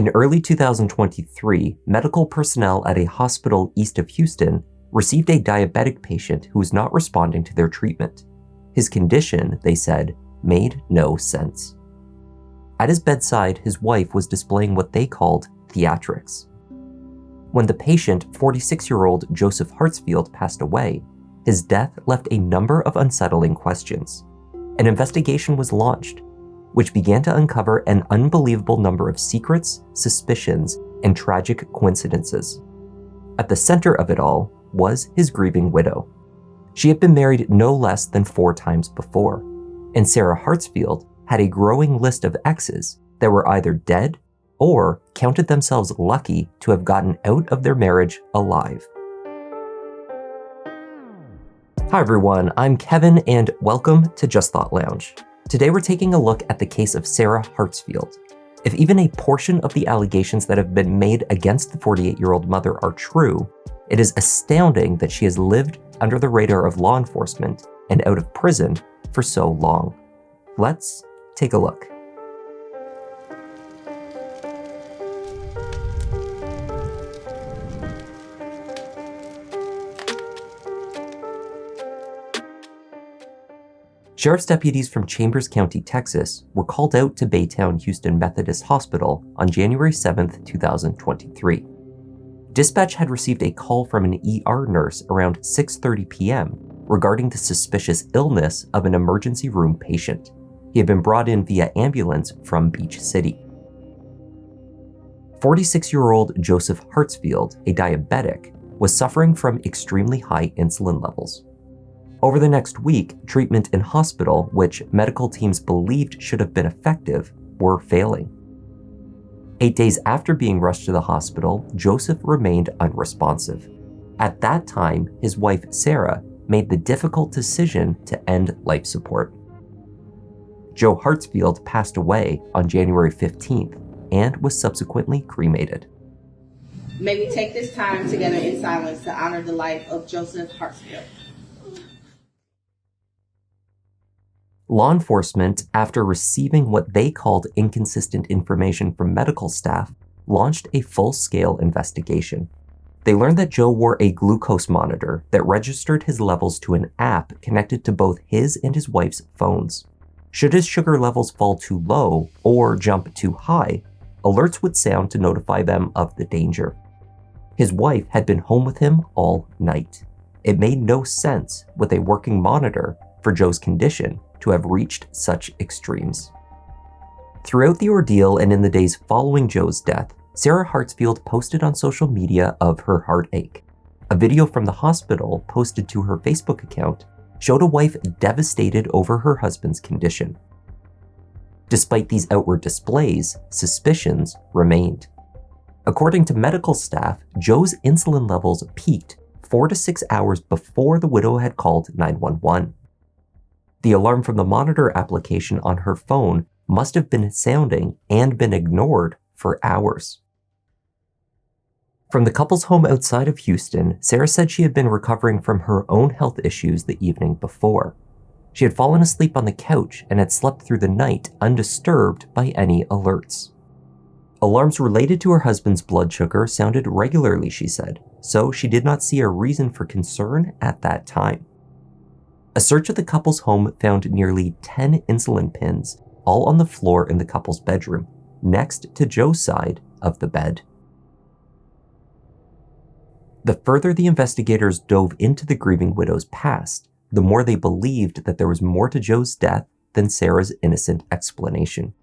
In early 2023, medical personnel at a hospital east of Houston received a diabetic patient who was not responding to their treatment. His condition, they said, made no sense. At his bedside, his wife was displaying what they called theatrics. When the patient, 46-year-old Joseph Hartsfield, passed away, his death left a number of unsettling questions. An investigation was launched, which began to uncover an unbelievable number of secrets, suspicions, and tragic coincidences. At the center of it all was his grieving widow. She had been married no less than 4 times before, and Sarah Hartsfield had a growing list of exes that were either dead or counted themselves lucky to have gotten out of their marriage alive. Hi everyone, I'm Kevin and welcome to Just Thought Lounge. Today we're taking a look at the case of Sarah Hartsfield. If even a portion of the allegations that have been made against the 48-year-old mother are true, it is astounding that she has lived under the radar of law enforcement and out of prison for so long. Let's take a look. Sheriff's deputies from Chambers County, Texas, were called out to Baytown Houston Methodist Hospital on January 7, 2023. Dispatch had received a call from an ER nurse around 6:30 p.m. regarding the suspicious illness of an emergency room patient. He had been brought in via ambulance from Beach City. 46-year-old Joseph Hartsfield, a diabetic, was suffering from extremely high insulin levels. Over the next week, treatment in hospital, which medical teams believed should have been effective, were failing. 8 days after being rushed to the hospital, Joseph remained unresponsive. At that time, his wife, Sarah, made the difficult decision to end life support. Joe Hartsfield passed away on January 15th and was subsequently cremated. May we take this time together in silence to honor the life of Joseph Hartsfield. Law enforcement, after receiving what they called inconsistent information from medical staff, launched a full-scale investigation. They learned that Joe wore a glucose monitor that registered his levels to an app connected to both his and his wife's phones. Should his sugar levels fall too low or jump too high, alerts would sound to notify them of the danger. His wife had been home with him all night. It made no sense with a working monitor for Joe's condition to have reached such extremes. Throughout the ordeal and in the days following Joe's death, Sarah Hartsfield posted on social media of her heartache. A video from the hospital posted to her Facebook account showed a wife devastated over her husband's condition. Despite these outward displays, suspicions remained. According to medical staff, Joe's insulin levels peaked 4 to 6 hours before the widow had called 911. The alarm from the monitor application on her phone must have been sounding and been ignored for hours. From the couple's home outside of Houston, Sarah said she had been recovering from her own health issues the evening before. She had fallen asleep on the couch and had slept through the night undisturbed by any alerts. Alarms related to her husband's blood sugar sounded regularly, she said, so she did not see a reason for concern at that time. A search of the couple's home found nearly 10 insulin pins, all on the floor in the couple's bedroom, next to Joe's side of the bed. The further the investigators dove into the grieving widow's past, the more they believed that there was more to Joe's death than Sarah's innocent explanation.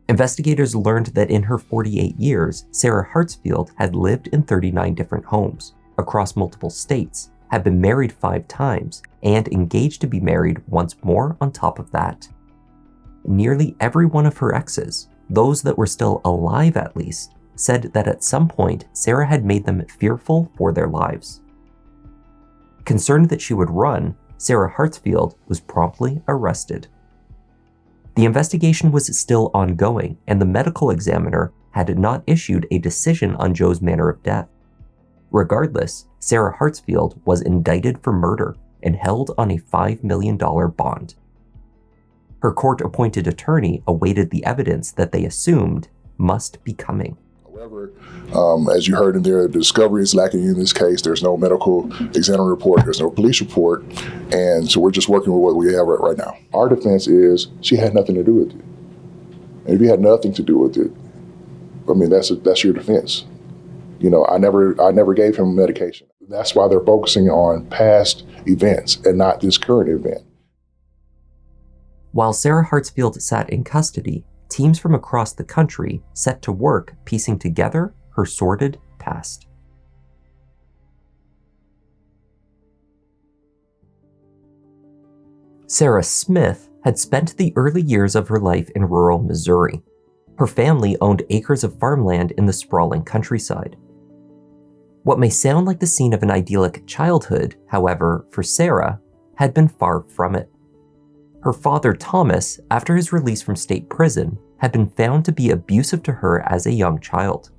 Investigators learned that in her 48 years, Sarah Hartsfield had lived in 39 different homes across multiple states, had been married 5 times, and engaged to be married once more on top of that. Nearly every one of her exes, those that were still alive at least, said that at some point Sarah had made them fearful for their lives. Concerned that she would run, Sarah Hartsfield was promptly arrested. The investigation was still ongoing, and the medical examiner had not issued a decision on Joe's manner of death. Regardless, Sarah Hartsfield was indicted for murder and held on a $5 million bond. Her court-appointed attorney awaited the evidence that they assumed must be coming. However, as you heard in there, the discovery is lacking in this case. There's no medical examiner report. There's no police report. And so we're just working with what we have right now. Our defense is she had nothing to do with it. And if you had nothing to do with it, I mean, that's your defense. You know, I never gave him medication. That's why they're focusing on past events and not this current event. While Sarah Hartsfield sat in custody, teams from across the country set to work piecing together her sordid past. Sarah Smith had spent the early years of her life in rural Missouri. Her family owned acres of farmland in the sprawling countryside. What may sound like the scene of an idyllic childhood, however, for Sarah, had been far from it. Her father, Thomas, after his release from state prison, had been found to be abusive to her as a young child.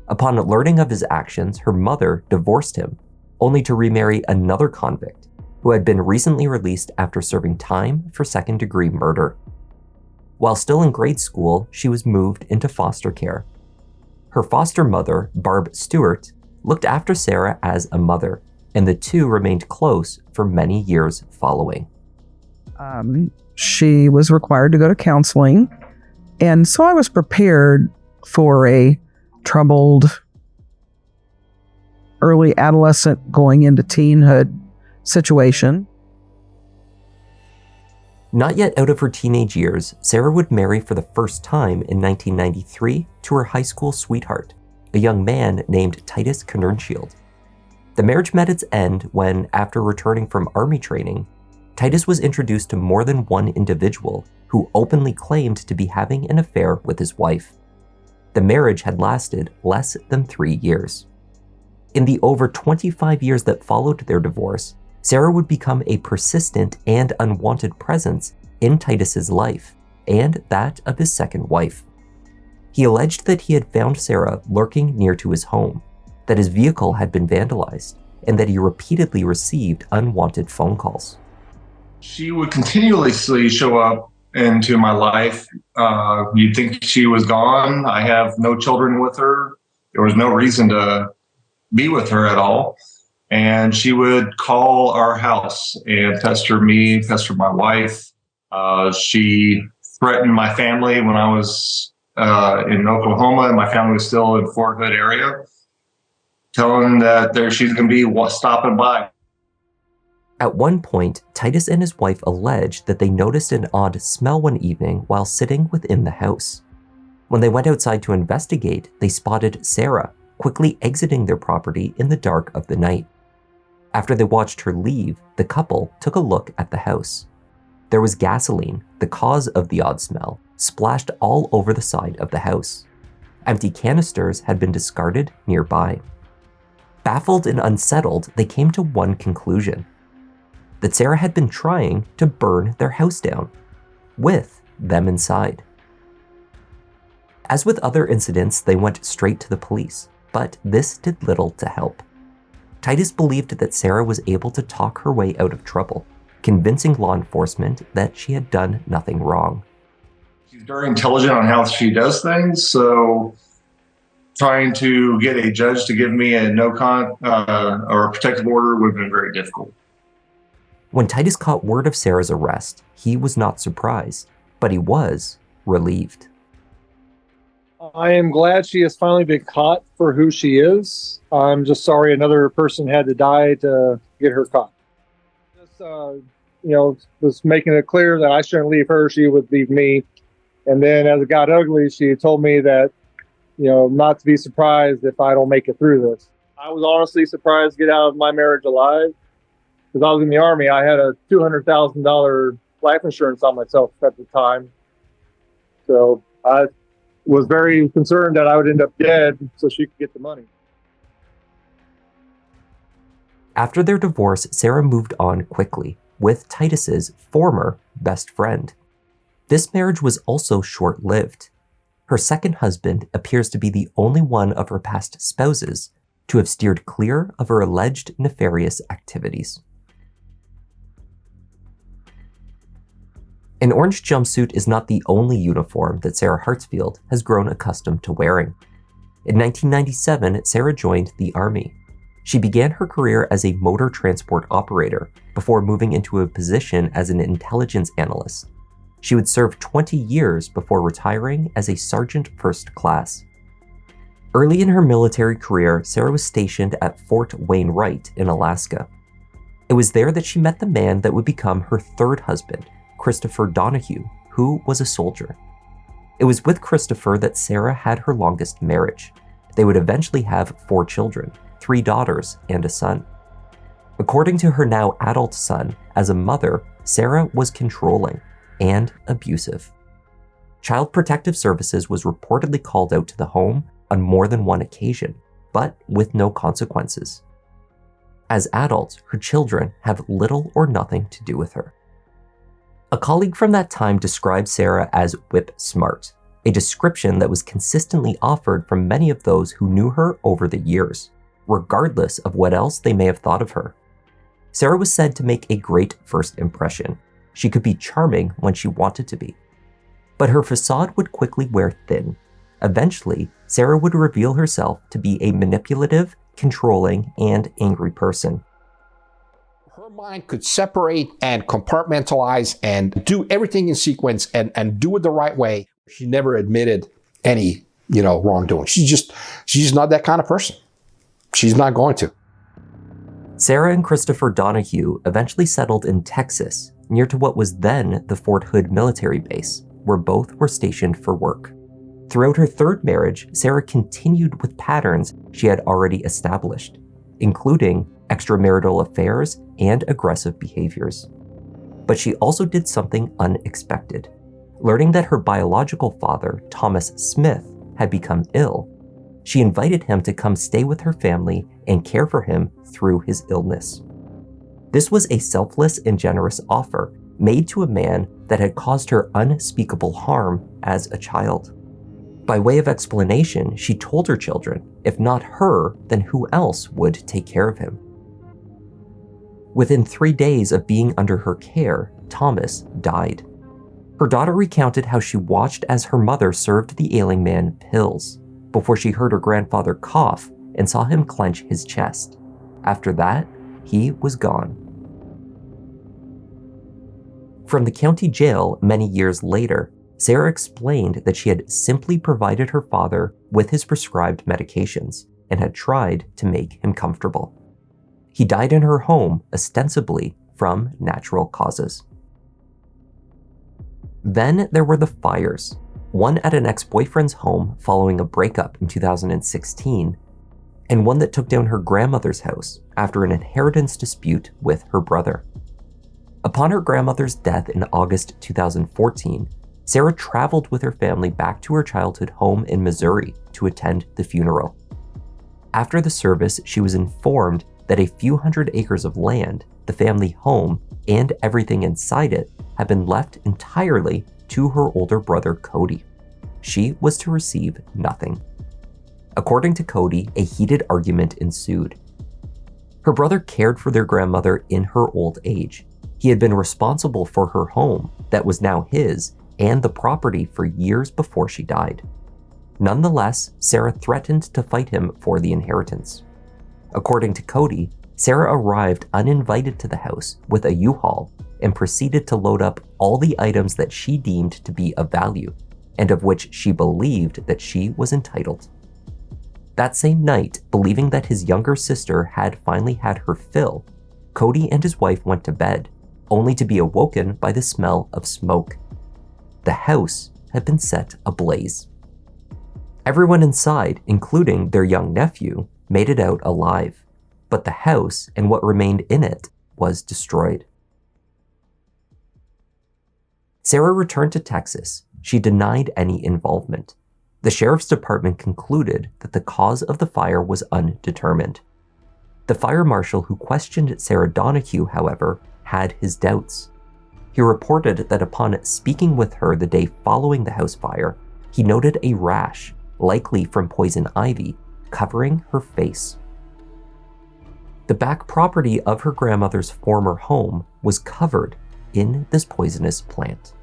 Upon learning of his actions, her mother divorced him, only to remarry another convict who had been recently released after serving time for second-degree murder. While still in grade school, she was moved into foster care. Her foster mother, Barb Stewart, looked after Sarah as a mother, and the two remained close for many years following. She was required to go to counseling, and so I was prepared for a troubled early adolescent going into teenhood situation. Not yet out of her teenage years, Sarah would marry for the first time in 1993 to her high school sweetheart, a young man named Titus Knernschild. The marriage met its end when, after returning from army training, Titus was introduced to more than one individual who openly claimed to be having an affair with his wife. The marriage had lasted less than 3 years. In the over 25 years that followed their divorce, Sarah would become a persistent and unwanted presence in Titus's life and that of his second wife. He alleged that he had found Sarah lurking near to his home, that his vehicle had been vandalized, and that he repeatedly received unwanted phone calls. She would continuously show up into my life. You'd think she was gone. I have no children with her. There was no reason to be with her at all. And she would call our house and pester me, pester my wife. She threatened my family when I was in Oklahoma and my family was still in Fort Hood area, telling them that she's going to be stopping by. At one point, Titus and his wife alleged that they noticed an odd smell one evening while sitting within the house. When they went outside to investigate, they spotted Sarah quickly exiting their property in the dark of the night. After they watched her leave, the couple took a look at the house. There was gasoline, the cause of the odd smell, splashed all over the side of the house. Empty canisters had been discarded nearby. Baffled and unsettled, they came to one conclusion: that Sarah had been trying to burn their house down, with them inside. As with other incidents, they went straight to the police, but this did little to help. Titus believed that Sarah was able to talk her way out of trouble, convincing law enforcement that she had done nothing wrong. She's very intelligent on how she does things, so trying to get a judge to give me a or a protective order would have been very difficult. When Titus caught word of Sarah's arrest, he was not surprised, but he was relieved. I am glad she has finally been caught for who she is. I'm just sorry another person had to die to get her caught. Just, was making it clear that I shouldn't leave her, she would leave me. And then as it got ugly, she told me that, not to be surprised if I don't make it through this. I was honestly surprised to get out of my marriage alive. Because I was in the Army, I had a $200,000 life insurance on myself at the time. So I was very concerned that I would end up dead so she could get the money. After their divorce, Sarah moved on quickly with Titus's former best friend. This marriage was also short-lived. Her second husband appears to be the only one of her past spouses to have steered clear of her alleged nefarious activities. An orange jumpsuit is not the only uniform that Sarah Hartsfield has grown accustomed to wearing. In 1997, Sarah joined the Army. She began her career as a motor transport operator before moving into a position as an intelligence analyst. She would serve 20 years before retiring as a sergeant first class. Early in her military career, Sarah was stationed at Fort Wainwright in Alaska. It was there that she met the man that would become her third husband, Christopher Donahue, who was a soldier. It was with Christopher that Sarah had her longest marriage. They would eventually have 4 children, 3 daughters and a son. According to her now adult son, as a mother, Sarah was controlling and abusive. Child Protective Services was reportedly called out to the home on more than one occasion, but with no consequences. As adults, her children have little or nothing to do with her. A colleague from that time described Sarah as whip smart, a description that was consistently offered from many of those who knew her over the years, regardless of what else they may have thought of her. Sarah was said to make a great first impression. She could be charming when she wanted to be. But her facade would quickly wear thin. Eventually, Sarah would reveal herself to be a manipulative, controlling, and angry person. Her mind could separate and compartmentalize and do everything in sequence and do it the right way. She never admitted any, wrongdoing. She's not that kind of person. She's not going to. Sarah and Christopher Donahue eventually settled in Texas, near to what was then the Fort Hood military base, where both were stationed for work. Throughout her third marriage, Sarah continued with patterns she had already established, including extramarital affairs and aggressive behaviors. But she also did something unexpected. Learning that her biological father, Thomas Smith, had become ill, she invited him to come stay with her family and care for him through his illness. This was a selfless and generous offer made to a man that had caused her unspeakable harm as a child. By way of explanation, she told her children, if not her, then who else would take care of him? Within 3 days of being under her care, Thomas died. Her daughter recounted how she watched as her mother served the ailing man pills before she heard her grandfather cough and saw him clench his chest. After that, he was gone. From the county jail many years later, Sarah explained that she had simply provided her father with his prescribed medications and had tried to make him comfortable. He died in her home, ostensibly from natural causes. Then there were the fires, one at an ex-boyfriend's home following a breakup in 2016, and one that took down her grandmother's house after an inheritance dispute with her brother. Upon her grandmother's death in August 2014, Sarah traveled with her family back to her childhood home in Missouri to attend the funeral. After the service, she was informed that a few hundred acres of land, the family home, and everything inside it had been left entirely to her older brother Cody. She was to receive nothing. According to Cody, a heated argument ensued. Her brother cared for their grandmother in her old age. He had been responsible for her home that was now his and the property for years before she died. Nonetheless, Sarah threatened to fight him for the inheritance. According to Cody, Sarah arrived uninvited to the house with a U-Haul and proceeded to load up all the items that she deemed to be of value and of which she believed that she was entitled. That same night, believing that his younger sister had finally had her fill, Cody and his wife went to bed, only to be awoken by the smell of smoke. The house had been set ablaze. Everyone inside, including their young nephew, made it out alive, but the house and what remained in it was destroyed. Sarah returned to Texas. She denied any involvement. The sheriff's department concluded that the cause of the fire was undetermined. The fire marshal who questioned Sarah Donahue, however, had his doubts. He reported that upon speaking with her the day following the house fire, he noted a rash, likely from poison ivy, covering her face. The back property of her grandmother's former home was covered in this poisonous plant.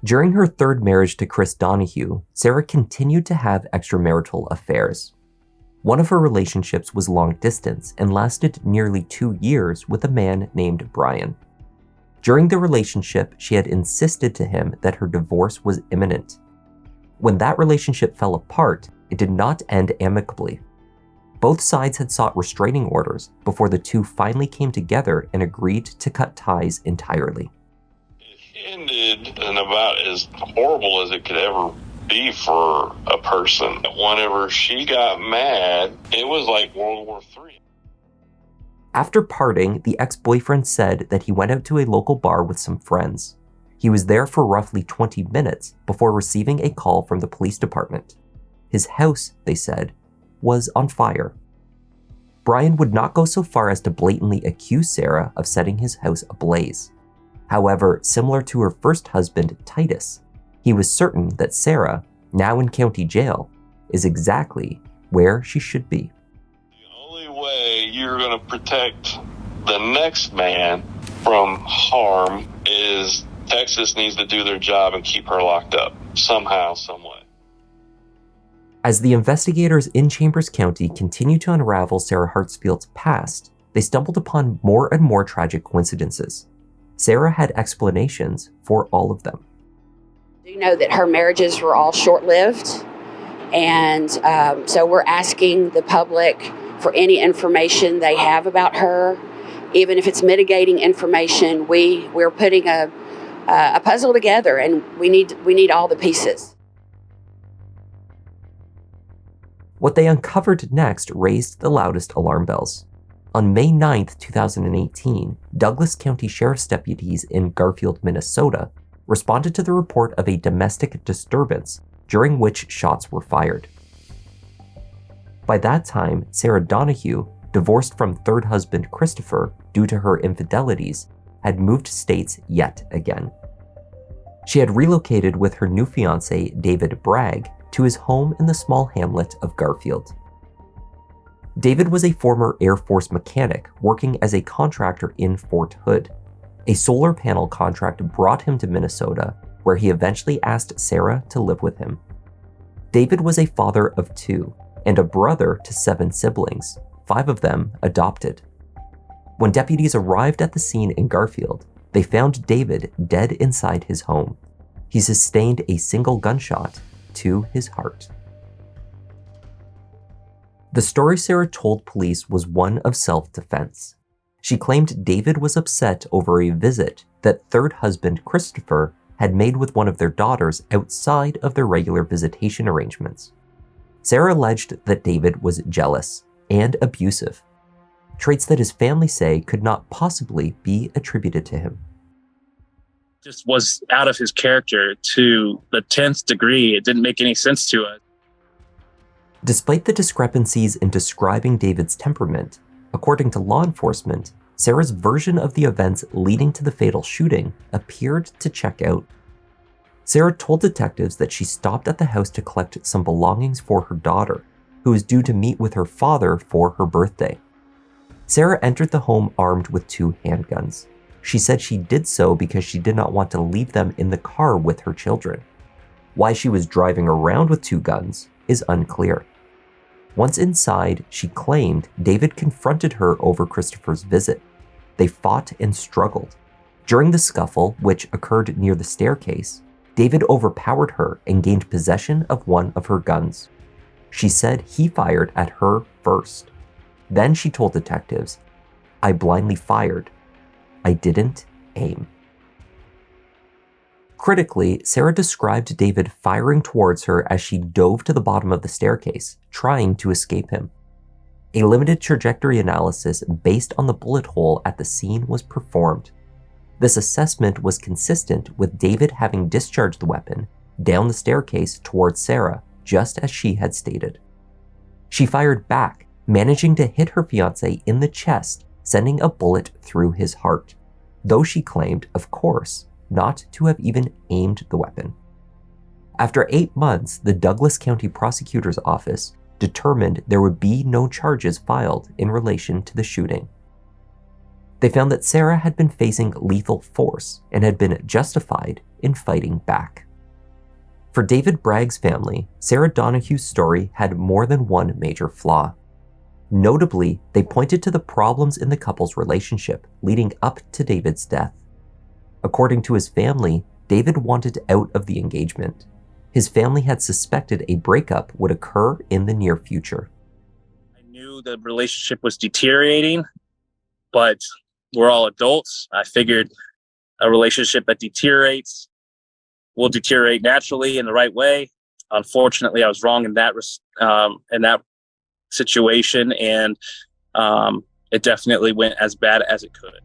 During her third marriage to Chris Donahue, Sarah continued to have extramarital affairs. One of her relationships was long distance and lasted nearly 2 years with a man named Brian. During the relationship, she had insisted to him that her divorce was imminent. When that relationship fell apart, it did not end amicably. Both sides had sought restraining orders before the two finally came together and agreed to cut ties entirely. It ended in about as horrible as it could ever be for a person. Whenever she got mad, it was like World War III. After parting, the ex-boyfriend said that he went out to a local bar with some friends. He was there for roughly 20 minutes before receiving a call from the police department. His house, they said, was on fire. Brian would not go so far as to blatantly accuse Sarah of setting his house ablaze. However, similar to her first husband, Titus, he was certain that Sarah, now in county jail, is exactly where she should be. The only way you're going to protect the next man from harm is Texas needs to do their job and keep her locked up somehow, some way. As the investigators in Chambers County continued to unravel Sarah Hartsfield's past, they stumbled upon more and more tragic coincidences. Sarah had explanations for all of them. You know that her marriages were all short-lived, and so we're asking the public for any information they have about her, even if it's mitigating information. We're putting a puzzle together, and we need all the pieces. What they uncovered next raised the loudest alarm bells. On May 9, 2018, Douglas County Sheriff's deputies in Garfield, Minnesota, responded to the report of a domestic disturbance during which shots were fired. By that time, Sarah Donahue, divorced from third husband Christopher due to her infidelities, had moved states yet again. She had relocated with her new fiancé, David Bragg, to his home in the small hamlet of Garfield. David was a former Air Force mechanic working as a contractor in Fort Hood. A solar panel contract brought him to Minnesota, where he eventually asked Sarah to live with him. David was a father of 2 and a brother to 7 siblings, 5 of them adopted. When deputies arrived at the scene in Garfield, they found David dead inside his home. He sustained a single gunshot to his heart. The story Sarah told police was one of self-defense. She claimed David was upset over a visit that third husband Christopher had made with one of their daughters outside of their regular visitation arrangements. Sarah alleged that David was jealous and abusive, traits that his family say could not possibly be attributed to him. Just was out of his character to the 10th degree. It didn't make any sense to us. Despite the discrepancies in describing David's temperament, according to law enforcement, Sarah's version of the events leading to the fatal shooting appeared to check out. Sarah told detectives that she stopped at the house to collect some belongings for her daughter, who was due to meet with her father for her birthday. Sarah entered the home armed with 2 handguns. She said she did so because she did not want to leave them in the car with her children. Why she was driving around with 2 guns is unclear. Once inside, she claimed David confronted her over Christopher's visit. They fought and struggled. During the scuffle, which occurred near the staircase, David overpowered her and gained possession of one of her guns. She said he fired at her first. Then she told detectives, "I blindly fired. I didn't aim." Critically, Sarah described David firing towards her as she dove to the bottom of the staircase, trying to escape him. A limited trajectory analysis based on the bullet hole at the scene was performed. This assessment was consistent with David having discharged the weapon down the staircase towards Sarah, just as she had stated. She fired back, managing to hit her fiancé in the chest, sending a bullet through his heart, though she claimed, of course, not to have even aimed the weapon. After 8 months, the Douglas County Prosecutor's Office determined there would be no charges filed in relation to the shooting. They found that Sarah had been facing lethal force and had been justified in fighting back. For David Bragg's family, Sarah Donahue's story had more than one major flaw. Notably, they pointed to the problems in the couple's relationship leading up to David's death. According to his family, David wanted out of the engagement. His family had suspected a breakup would occur in the near future. I knew the relationship was deteriorating, but we're all adults. I figured a relationship that deteriorates will deteriorate naturally in the right way. Unfortunately, I was wrong in that situation, and it definitely went as bad as it could.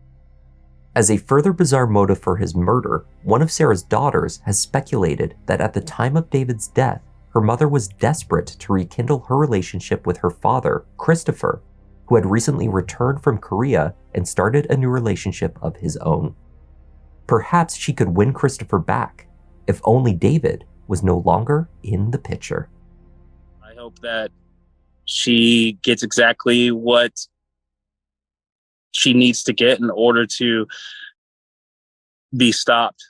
As a further bizarre motive for his murder, one of Sarah's daughters has speculated that at the time of David's death, her mother was desperate to rekindle her relationship with her father, Christopher, who had recently returned from Korea and started a new relationship of his own. Perhaps she could win Christopher back, if only David was no longer in the picture. I hope that she gets exactly what she needs to get in order to be stopped.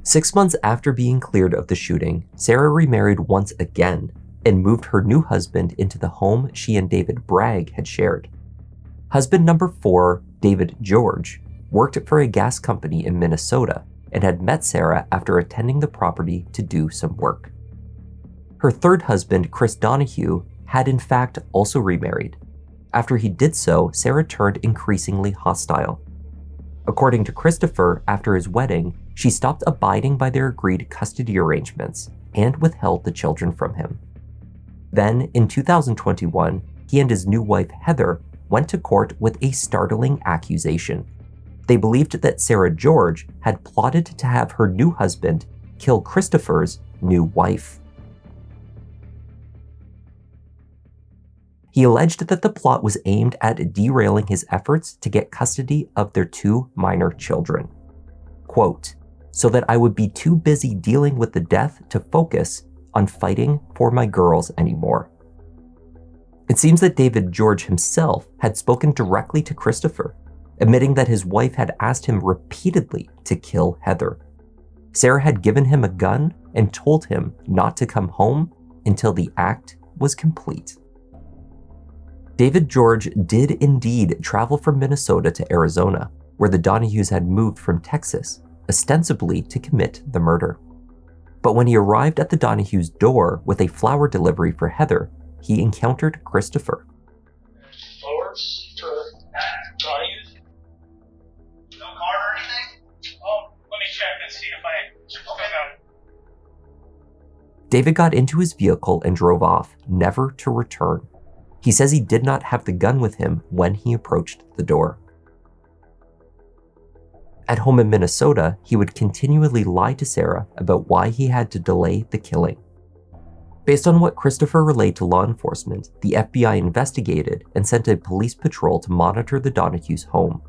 6 months after being cleared of the shooting, Sarah remarried once again and moved her new husband into the home she and David Bragg had shared. Husband number 4, David George, worked for a gas company in Minnesota and had met Sarah after attending the property to do some work. Her third husband, Chris Donahue, had in fact also remarried. After he did so, Sarah turned increasingly hostile. According to Christopher, after his wedding, she stopped abiding by their agreed custody arrangements and withheld the children from him. Then, in 2021, he and his new wife Heather went to court with a startling accusation. They believed that Sarah George had plotted to have her new husband kill Christopher's new wife. He alleged that the plot was aimed at derailing his efforts to get custody of their 2 minor children. Quote, so that I would be too busy dealing with the death to focus on fighting for my girls anymore. It seems that David George himself had spoken directly to Christopher, admitting that his wife had asked him repeatedly to kill Heather. Sarah had given him a gun and told him not to come home until the act was complete. David George did indeed travel from Minnesota to Arizona, where the Donahues had moved from Texas, ostensibly to commit the murder. But when he arrived at the Donahues' door with a flower delivery for Heather, he encountered Christopher. Flowers for Donahues? No card or anything? Oh, let me check and see if I got it. David got into his vehicle and drove off, never to return. He says he did not have the gun with him when he approached the door. At home in Minnesota, he would continually lie to Sarah about why he had to delay the killing. Based on what Christopher relayed to law enforcement, the FBI investigated and sent a police patrol to monitor the Donahues' home.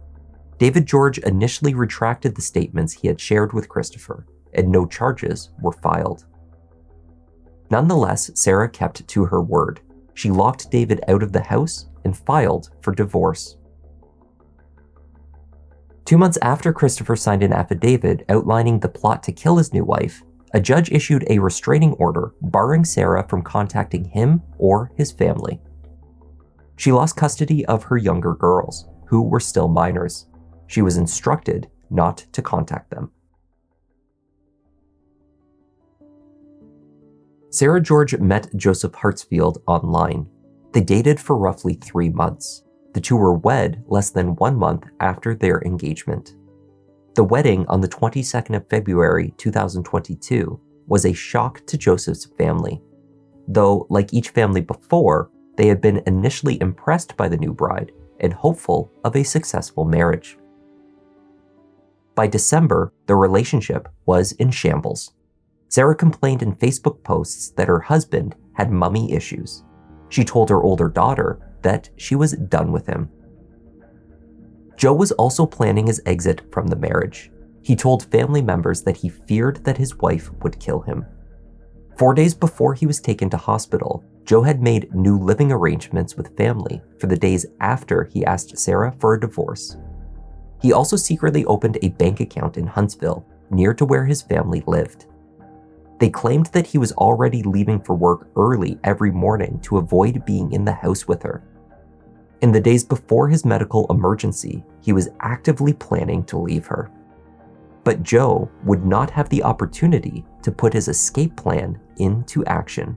David George initially retracted the statements he had shared with Christopher, and no charges were filed. Nonetheless, Sarah kept to her word. She locked David out of the house and filed for divorce. 2 months after Christopher signed an affidavit outlining the plot to kill his new wife, a judge issued a restraining order barring Sarah from contacting him or his family. She lost custody of her younger girls, who were still minors. She was instructed not to contact them. Sarah George met Joseph Hartsfield online. They dated for roughly 3 months. The two were wed less than 1 month after their engagement. The wedding on the 22nd of February 2022 was a shock to Joseph's family. Though, like each family before, they had been initially impressed by the new bride and hopeful of a successful marriage. By December, the relationship was in shambles. Sarah complained in Facebook posts that her husband had mummy issues. She told her older daughter that she was done with him. Joe was also planning his exit from the marriage. He told family members that he feared that his wife would kill him. 4 days before he was taken to hospital, Joe had made new living arrangements with family for the days after he asked Sarah for a divorce. He also secretly opened a bank account in Huntsville, near to where his family lived. They claimed that he was already leaving for work early every morning to avoid being in the house with her. In the days before his medical emergency, he was actively planning to leave her. But Joe would not have the opportunity to put his escape plan into action.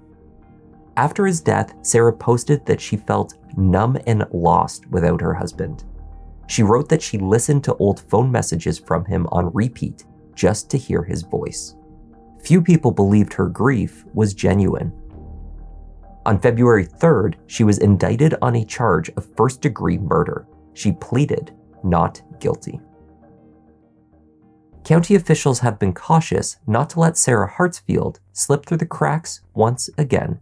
After his death, Sarah posted that she felt numb and lost without her husband. She wrote that she listened to old phone messages from him on repeat just to hear his voice. Few people believed her grief was genuine. On February 3rd, she was indicted on a charge of first-degree murder. She pleaded not guilty. County officials have been cautious not to let Sarah Hartsfield slip through the cracks once again.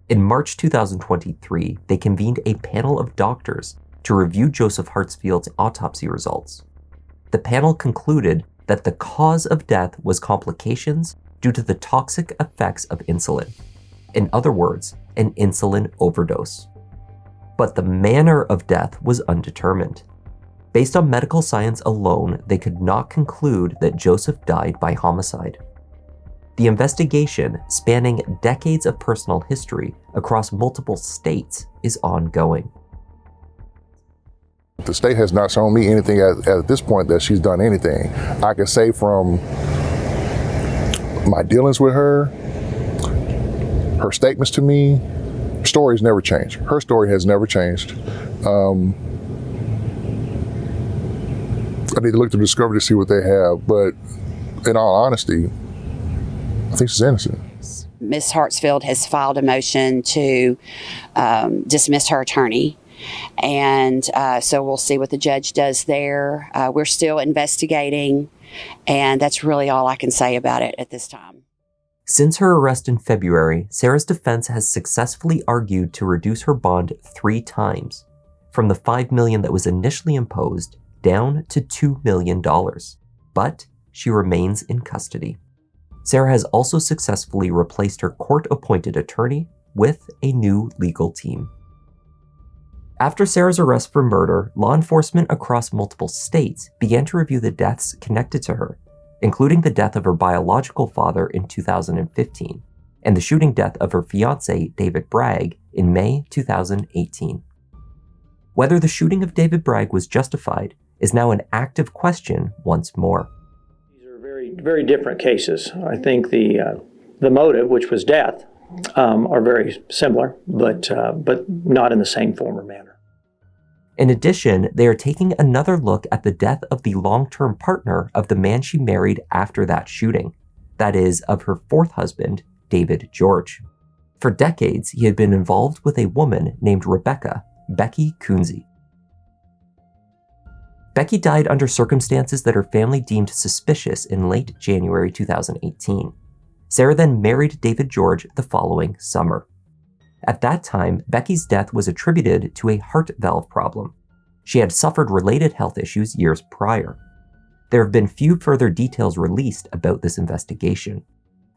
In March 2023, they convened a panel of doctors to review Joseph Hartsfield's autopsy results. The panel concluded that the cause of death was complications due to the toxic effects of insulin. In other words, an insulin overdose. But the manner of death was undetermined. Based on medical science alone, they could not conclude that Joseph died by homicide. The investigation, spanning decades of personal history across multiple states, is ongoing. The state has not shown me anything at this point that she's done anything. I can say from my dealings with her, her statements to me, stories never change. Her story has never changed. I need to look to Discovery to see what they have, but in all honesty, I think she's innocent. Ms. Hartsfield has filed a motion to dismiss her attorney. And so we'll see what the judge does there. We're still investigating, and that's really all I can say about it at this time. Since her arrest in February, Sarah's defense has successfully argued to reduce her bond 3 times, from the $5 million that was initially imposed down to $2 million. But she remains in custody. Sarah has also successfully replaced her court-appointed attorney with a new legal team. After Sarah's arrest for murder, law enforcement across multiple states began to review the deaths connected to her, including the death of her biological father in 2015 and the shooting death of her fiancé, David Bragg, in May 2018. Whether the shooting of David Bragg was justified is now an active question once more. These are very, very different cases. I think the motive, which was death, are very similar, but not in the same form or manner. In addition, they are taking another look at the death of the long-term partner of the man she married after that shooting, that is, of her 4th husband, David George. For decades, he had been involved with a woman named Becky Kunzie. Becky died under circumstances that her family deemed suspicious in late January 2018. Sarah then married David George the following summer. At that time, Becky's death was attributed to a heart valve problem. She had suffered related health issues years prior. There have been few further details released about this investigation.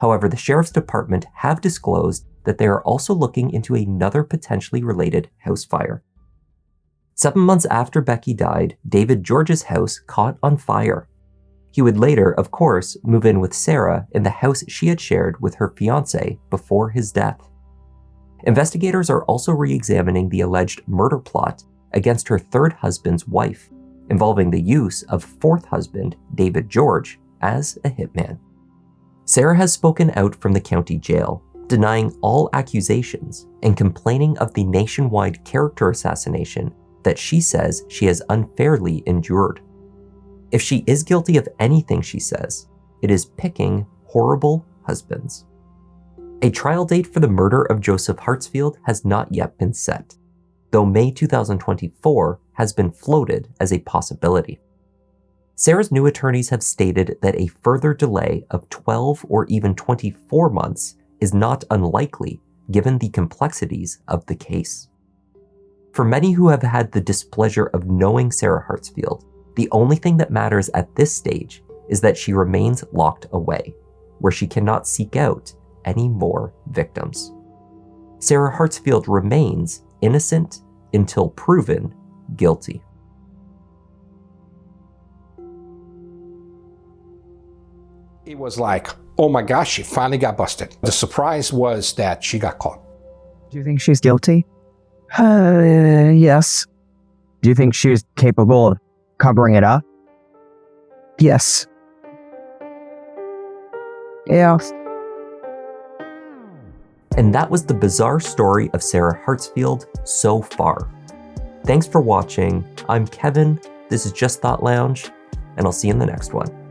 However, the Sheriff's Department have disclosed that they are also looking into another potentially related house fire. 7 months after Becky died, David George's house caught on fire. He would later, of course, move in with Sarah in the house she had shared with her fiancé before his death. Investigators are also re-examining the alleged murder plot against her 3rd husband's wife, involving the use of 4th husband David George as a hitman. Sarah has spoken out from the county jail, denying all accusations and complaining of the nationwide character assassination that she says she has unfairly endured. If she is guilty of anything, she says, it is picking horrible husbands. A trial date for the murder of Joseph Hartsfield has not yet been set, though May 2024 has been floated as a possibility. Sarah's new attorneys have stated that a further delay of 12 or even 24 months is not unlikely given the complexities of the case. For many who have had the displeasure of knowing Sarah Hartsfield, the only thing that matters at this stage is that she remains locked away, where she cannot seek out any more victims. Sarah Hartsfield remains innocent until proven guilty. It was like, oh my gosh, she finally got busted. The surprise was that she got caught. Do you think she's guilty? Yes. Do you think she was capable of covering it up? Yes. Yeah. And that was the bizarre story of Sarah Hartsfield so far. Thanks for watching. I'm Kevin. This is Just Thought Lounge, and I'll see you in the next one.